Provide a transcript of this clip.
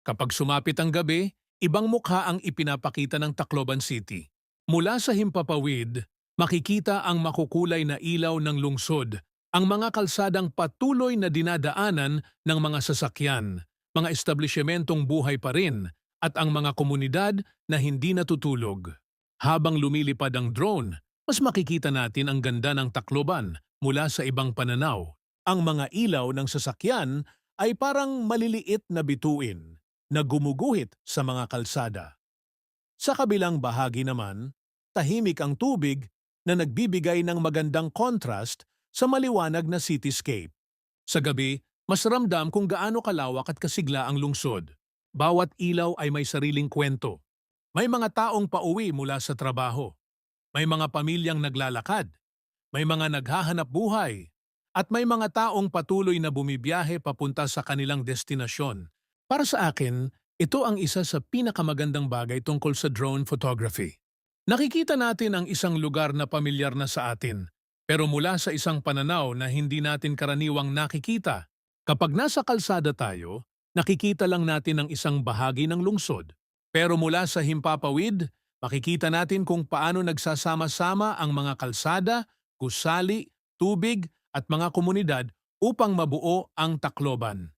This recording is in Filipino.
Kapag sumapit ang gabi, ibang mukha ang ipinapakita ng Tacloban City. Mula sa himpapawid, makikita ang makukulay na ilaw ng lungsod, ang mga kalsadang patuloy na dinadaanan ng mga sasakyan, mga establishmentong buhay pa rin, at ang mga komunidad na hindi natutulog. Habang lumilipad ang drone, mas makikita natin ang ganda ng Tacloban mula sa ibang pananaw. Ang mga ilaw ng sasakyan ay parang maliliit na bituin na gumuguhit sa mga kalsada. Sa kabilang bahagi naman, tahimik ang tubig na nagbibigay ng magandang contrast sa maliwanag na cityscape. Sa gabi, mas ramdam kung gaano kalawak at kasigla ang lungsod. Bawat ilaw ay may sariling kwento. May mga taong pauwi mula sa trabaho. May mga pamilyang naglalakad. May mga naghahanap buhay. At may mga taong patuloy na bumibiyahe papunta sa kanilang destinasyon. Para sa akin, ito ang isa sa pinakamagandang bagay tungkol sa drone photography. Nakikita natin ang isang lugar na pamilyar na sa atin, pero mula sa isang pananaw na hindi natin karaniwang nakikita. Kapag nasa kalsada tayo, nakikita lang natin ang isang bahagi ng lungsod. Pero mula sa himpapawid, makikita natin kung paano nagsasama-sama ang mga kalsada, gusali, tubig at mga komunidad upang mabuo ang Tacloban.